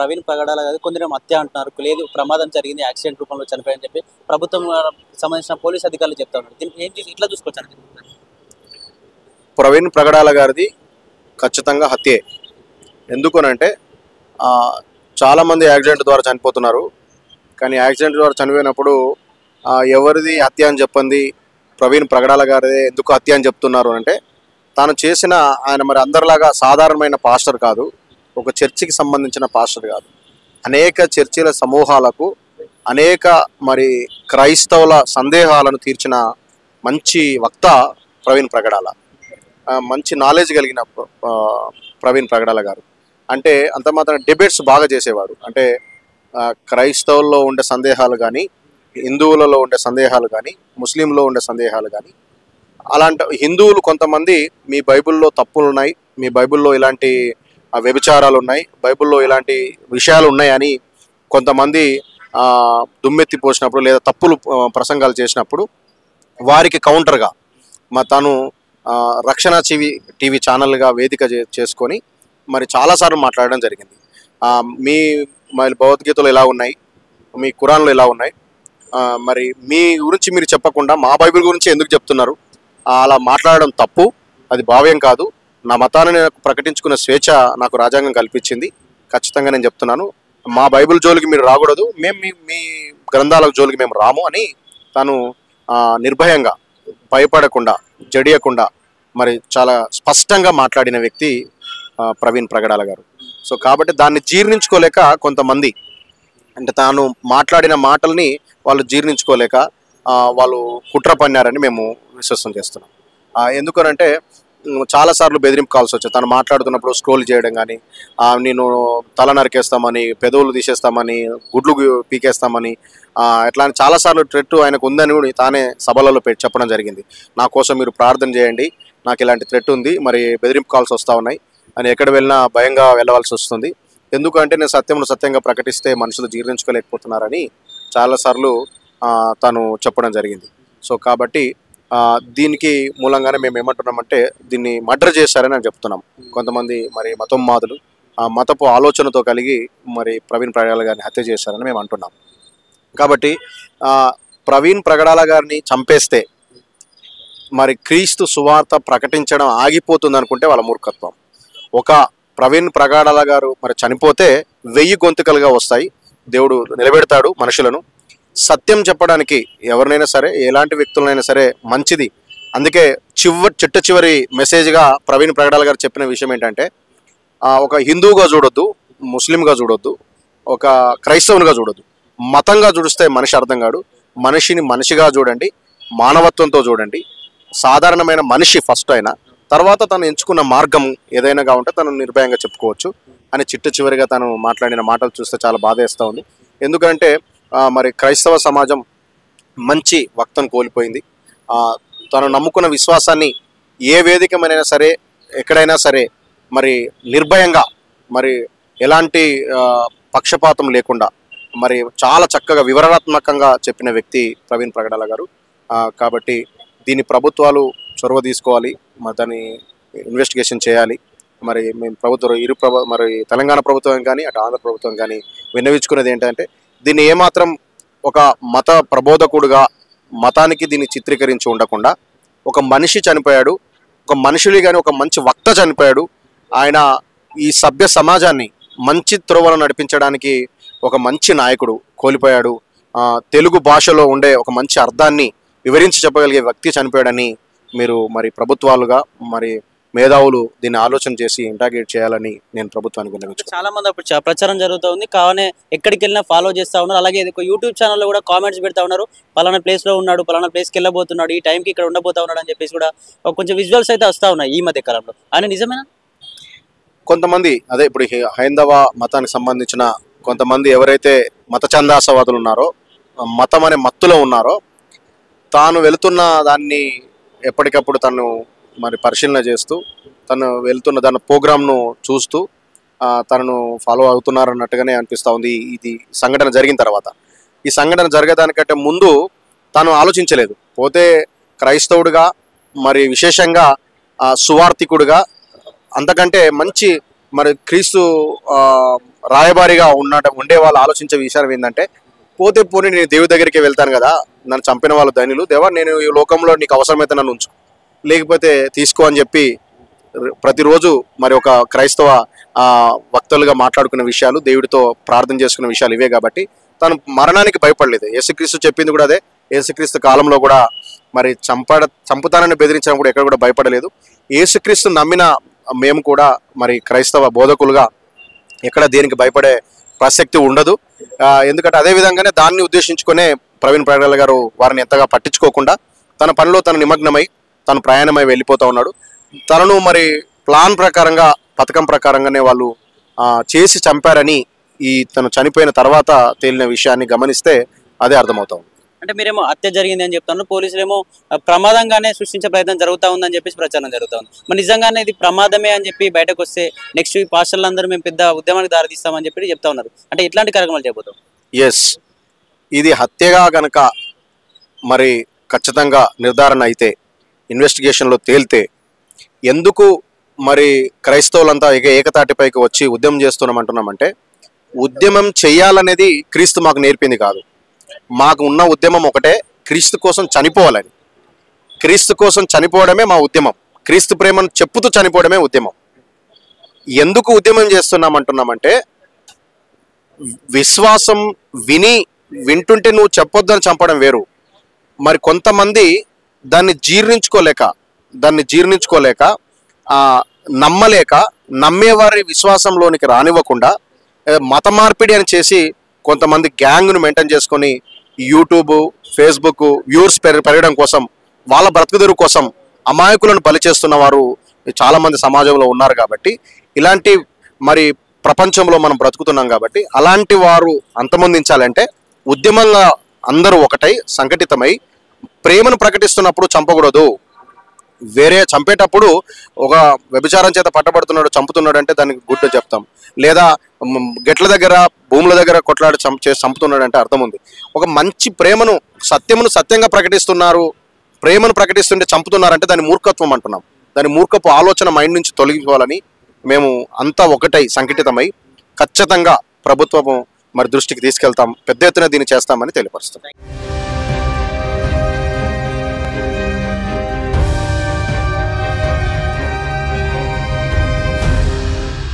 ప్రవీణ్ పగడాల కాదు కొందరేమో హత్య అంటున్నారు, లేదు ప్రమాదం జరిగింది, యాక్సిడెంట్ రూపంలో చనిపోయారని చెప్పి ప్రభుత్వం సంబంధించిన పోలీస్ అధికారులు చెప్తా ఉన్నారు. దీనికి ఏం ఇట్లా చూసుకోవచ్చు? ప్రవీణ్ ప్రగడాల గారిది ఖచ్చితంగా హత్యే. ఎందుకనంటే చాలామంది యాక్సిడెంట్ ద్వారా చనిపోతున్నారు. కానీ యాక్సిడెంట్ ద్వారా చనిపోయినప్పుడు ఎవరిది హత్య అని చెప్పండి, ప్రవీణ్ ప్రగడాల గారిదే ఎందుకు హత్య అని చెప్తున్నారు అంటే, తాను చేసిన ఆయన మరి అందరిలాగా సాధారణమైన పాస్టర్ కాదు, ఒక చర్చికి సంబంధించిన పాస్టర్ కాదు. అనేక చర్చిల సమూహాలకు అనేక మరి క్రైస్తవుల సందేహాలను తీర్చిన మంచి వక్త ప్రవీణ్ ప్రగడాల. మంచి నాలెడ్జ్ కలిగిన ప్రవీణ్ ప్రగడాల గారు. అంటే అంత మాత్రం డిబేట్స్ బాగా చేసేవాడు. అంటే క్రైస్తవుల్లో ఉండే సందేహాలు కానీ, హిందువులలో ఉండే సందేహాలు కానీ, ముస్లింలో ఉండే సందేహాలు కానీ, అలాంటి హిందువులు కొంతమంది మీ బైబిల్లో తప్పులు ఉన్నాయి, మీ బైబిల్లో ఇలాంటి వ్యభిచారాలు ఉన్నాయి, బైబిల్లో ఇలాంటి విషయాలు ఉన్నాయని కొంతమంది దుమ్మెత్తి పోసినప్పుడు లేదా తప్పులు ప్రసంగాలు చేసినప్పుడు వారికి కౌంటర్గా తను రక్షణ టీవీ ఛానల్గా వేదిక చేసుకొని మరి చాలాసార్లు మాట్లాడడం జరిగింది. మీ భగవద్గీతలు ఎలా ఉన్నాయి, మీ ఖురాన్లు ఎలా ఉన్నాయి, మరి మీ గురించి మీరు చెప్పకుండా మా బైబిల్ గురించి ఎందుకు చెప్తున్నారు, అలా మాట్లాడడం తప్పు, అది భావ్యం కాదు. నా మతాన్ని నేను ప్రకటించుకున్న స్వేచ్ఛ నాకు రాజ్యాంగం కల్పించింది, ఖచ్చితంగా నేను చెప్తున్నాను, మా బైబిల్ జోలికి మీరు రాకూడదు, మేము మీ గ్రంథాల జోలికి మేము రాము అని తాను నిర్భయంగా, భయపడకుండా, జడియకుండా మరి చాలా స్పష్టంగా మాట్లాడిన వ్యక్తి ప్రవీణ్ ప్రగడాల గారు. సో కాబట్టి దాన్ని జీర్ణించుకోలేక కొంతమంది, అంటే తాను మాట్లాడిన మాటల్ని వాళ్ళు జీర్ణించుకోలేక వాళ్ళు కుట్ర పన్నారని మేము విశ్వాసం చేస్తున్నాం. ఎందుకనంటే చాలాసార్లు బెదిరింపు కాల్సి వచ్చాయి. తను మాట్లాడుతున్నప్పుడు స్క్రోల్ చేయడం కానీ, నేను తల నరికేస్తామని, పెదవులు తీసేస్తామని, గుడ్లు పీకేస్తామని, ఇట్లా చాలాసార్లు థ్రెట్ ఆయనకు ఉందని కూడా తానే సభలలో చెప్పడం జరిగింది. నా కోసం మీరు ప్రార్థన చేయండి, నాకు ఇలాంటి థ్రెట్ ఉంది, మరి బెదిరింపు కాల్స్ వస్తూ ఉన్నాయి అని, ఎక్కడ వెళ్ళినా భయంగా వెళ్ళవలసి వస్తుంది, ఎందుకంటే నేను సత్యంగా ప్రకటిస్తే మనుషులు జీర్ణించుకోలేకపోతున్నారని చాలాసార్లు తను చెప్పడం జరిగింది. సో కాబట్టి దీనికి మూలంగానే మేము ఏమంటున్నామంటే దీన్ని మర్డర్ చేశారని అని చెప్తున్నాం. కొంతమంది మరి మతోన్మాదులు మతపు ఆలోచనతో కలిగి మరి ప్రవీణ్ ప్రగడాల గారిని హత్య చేశారని మేము అంటున్నాం. కాబట్టి ప్రవీణ్ ప్రగడాల గారిని చంపేస్తే మరి క్రీస్తు సువార్త ప్రకటించడం ఆగిపోతుంది అనుకుంటే వాళ్ళ మూర్ఖత్వం. ఒక ప్రవీణ్ ప్రగడాల గారు మరి చనిపోతే 1000 గొంతుకలుగా వస్తాయి, దేవుడు నిలబెడతాడు మనుషులను. సత్యం చెప్పడానికి ఎవరినైనా సరే, ఎలాంటి వ్యక్తులనైనా సరే మంచిది. అందుకే చిట్ట చివరి మెసేజ్గా ప్రవీణ్ ప్రగడాల గారు చెప్పిన విషయం ఏంటంటే, ఒక హిందువుగా చూడొద్దు, ముస్లింగా చూడొద్దు, ఒక క్రైస్తవునిగా చూడొద్దు, మతంగా చూడిస్తే మనిషి అర్థం కాడు, మనిషిని మనిషిగా చూడండి, మానవత్వంతో చూడండి, సాధారణమైన మనిషి ఫస్ట్ అయినా తర్వాత తను ఎంచుకున్న మార్గం ఏదైనాగా ఉంటే తను నిర్భయంగా చెప్పుకోవచ్చు అని చివరిగా తను మాట్లాడిన మాటలు చూస్తే చాలా బాధేస్తూ ఉంది. ఎందుకంటే మరి క్రైస్తవ సమాజం మంచి వక్తను కోల్పోయింది. తను నమ్ముకున్న విశ్వాసాన్ని ఏ వేదికమైనా సరే, ఎక్కడైనా సరే మరి నిర్భయంగా, మరి ఎలాంటి పక్షపాతం లేకుండా మరి చాలా చక్కగా వివరణాత్మకంగా చెప్పిన వ్యక్తి ప్రవీణ్ ప్రగడాల గారు. కాబట్టి దీన్ని ప్రభుత్వాలు చొరవ తీసుకోవాలి, మరి దాన్ని ఇన్వెస్టిగేషన్ చేయాలి. మరి మేము మరి తెలంగాణ ప్రభుత్వం కానీ అటు ఆంధ్ర ప్రభుత్వం కానీ విన్నవించుకునేది ఏంటంటే, దీన్ని ఏమాత్రం ఒక మత ప్రబోధకుడుగా మతానికి దీన్ని చిత్రీకరించి ఉండకుండా, ఒక మనిషి చనిపోయాడు, ఒక మనుషులు కానీ ఒక మంచి వక్త చనిపోయాడు, ఆయన ఈ సభ్య సమాజాన్ని మంచి త్రోవలో నడిపించడానికి ఒక మంచి నాయకుడు కోల్పోయాడు, తెలుగు భాషలో ఉండే ఒక మంచి అర్థాన్ని వివరించి చెప్పగలిగే వ్యక్తి చనిపోయాడని మీరు మరి ప్రభుత్వాలుగా మరి మేధావులు దీన్ని ఆలోచన చేసి ఇంటాగ్రేట్ చేయాలని నేను ప్రభుత్వానికి విన్నవించుకున్నాను. చాలా మంది అప్పుడు ప్రచారం జరుగుతుంది, కావాలనే ఎక్కడికి వెళ్ళినా ఫాలో చేస్తూ ఉన్నారు. అలాగే యూట్యూబ్ ఛానల్లో కూడా కామెంట్స్ పెడతా ఉన్నారు, పలానా ప్లేస్లో ఉన్నాడు, పలానా ప్లేస్కి వెళ్ళబోతున్నాడు, ఈ టైంకి ఇక్కడ ఉండబోతా ఉన్నాడు అని చెప్పేసి కూడా కొంచెం విజువల్స్ అయితే వస్తూ ఉన్నాయి ఈ మధ్య కాలంలో. ఆయన నిజమేనా? కొంతమంది అదే ఇప్పుడు హైందవ మతానికి సంబంధించిన కొంతమంది ఎవరైతే మత ఛందాసవాదులు ఉన్నారో, మతం అనే మత్తులో ఉన్నారో, తాను వెళుతున్న దాన్ని ఎప్పటికప్పుడు తను మరి పరిశీలన చేస్తూ, తను వెళ్తున్న దాని ప్రోగ్రామ్ను చూస్తూ తనను ఫాలో అవుతున్నారు అన్నట్టుగానే అనిపిస్తూ ఉంది. ఇది సంఘటన జరిగిన తర్వాత, ఈ సంఘటన జరిగేదానికంటే ముందు తాను ఆలోచించలేదు. పోతే క్రైస్తవుడిగా మరి విశేషంగా సువార్థికుడిగా, అంతకంటే మంచి మరి క్రీస్తు రాయబారిగా ఉండే వాళ్ళు ఆలోచించే విషయం ఏంటంటే, పోతే పోనీ నేను దేవుడి దగ్గరికి వెళ్తాను కదా, నన్ను చంపిన వాళ్ళు ధనులు, దేవా నేను ఈ లోకంలో నీకు అవసరమైతే నన్ను ఉంచు, లేకపోతే తీసుకో అని చెప్పి ప్రతిరోజు మరి ఒక క్రైస్తవ వక్తలుగా మాట్లాడుకునే విషయాలు, దేవుడితో ప్రార్థన చేసుకునే విషయాలు ఇవే. కాబట్టి తను మరణానికి భయపడలేదు. యేసుక్రీస్తు చెప్పింది కూడా అదే. యేసుక్రీస్తు కాలంలో కూడా మరి చంపుతానని బెదిరించడం కూడా ఎక్కడ కూడా భయపడలేదు. యేసుక్రీస్తు నమ్మిన మేము కూడా మరి క్రైస్తవ బోధకులుగా ఎక్కడ దేనికి భయపడే ప్రసక్తి ఉండదు. ఎందుకంటే అదే విధంగానే దాన్ని ఉద్దేశించుకునే ప్రవీణ్ ప్రగల్ గారు వారిని ఎంతగా పట్టించుకోకుండా తన పనిలో తను నిమగ్నమై తను ప్రయాణమై వెళ్ళిపోతూ ఉన్నాడు. తనను మరి ప్లాన్ ప్రకారంగా, పథకం ప్రకారంగానే వాళ్ళు చేసి చంపారని తను చనిపోయిన తర్వాత తేలిన విషయాన్ని గమనిస్తే అదే అర్థమవుతాం. అంటే మీరేమో హత్య జరిగింది అని చెప్తున్నారు, పోలీసులు ఏమో ప్రమాదంగానే సృష్టించే ప్రయత్నం జరుగుతూ ఉందని చెప్పేసి ప్రచారం జరుగుతూ ఉంది. మరి నిజంగానే ఇది ప్రమాదమే అని చెప్పి బయటకు వస్తే నెక్స్ట్ ఈ పాస్టర్లందరూ మేము పెద్ద ఉద్యమానికి దారితీస్తామని చెప్పి చెప్తా ఉన్నారు. అంటే ఇట్లాంటి కార్యక్రమాలు చేయబోతాం. ఎస్, ఇది హత్యగా గనక మరి ఖచ్చితంగా నిర్ధారణ అయితే, ఇన్వెస్టిగేషన్లో తేలితే, ఎందుకు మరి క్రైస్తవులంతా ఏకతాటిపైకి వచ్చి ఉద్యమం చేస్తున్నామంటున్నామంటే, ఉద్యమం చేయాలనేది క్రీస్తు మాకు నేర్పింది కాదు. మాకు ఉన్న ఉద్యమం ఒకటే, క్రీస్తు కోసం చనిపోవాలని. క్రీస్తు కోసం చనిపోవడమే మా ఉద్యమం. క్రీస్తు ప్రేమను చెప్పుతూ చనిపోవడమే ఉద్యమం. ఎందుకు ఉద్యమం చేస్తున్నామంటున్నామంటే, విశ్వాసం వింటుంటే నువ్వు చెప్పొద్దని చంపడం వేరు. మరి కొంతమంది దాన్ని జీర్ణించుకోలేక నమ్మలేక, నమ్మేవారి విశ్వాసంలోనికి రానివ్వకుండా మత మార్పిడి అని చేసి కొంతమంది గ్యాంగ్ను మెయింటైన్ చేసుకొని యూట్యూబ్, ఫేస్బుక్ వ్యూర్స్ పెరగడం కోసం, వాళ్ళ బ్రతుకుదెరువు కోసం అమాయకులను బలి చేస్తున్న వారు చాలామంది సమాజంలో ఉన్నారు. కాబట్టి ఇలాంటి మరి ప్రపంచంలో మనం బ్రతుకుతున్నాం. కాబట్టి అలాంటి వారు అంతమొందించాలంటే ఉద్యమంగా అందరూ ఒకటై సంఘటితమై ప్రేమను ప్రకటిస్తున్నప్పుడు చంపకూడదు. వేరే చంపేటప్పుడు ఒక వ్యభిచారం చేత పట్టబడుతున్నాడు, చంపుతున్నాడు అంటే దానికి గుడ్డ చెప్తాం. లేదా గెట్ల దగ్గర, భూముల దగ్గర కొట్లాడి చంపుతున్నాడు అంటే అర్థం ఉంది. ఒక మంచి ప్రేమను, సత్యంగా ప్రకటిస్తున్నారు, ప్రేమను ప్రకటిస్తుంటే చంపుతున్నారంటే దాని మూర్ఖత్వం అంటున్నాం. దాని మూర్ఖపు ఆలోచన మైండ్ నుంచి తొలగించుకోవాలని మేము అంతా ఒకటై సంఘటితమై ఖచ్చితంగా ప్రభుత్వము మరి దృష్టికి తీసుకెళ్తాం, పెద్ద ఎత్తున దీన్ని చేస్తామని తెలియపరుస్తాం.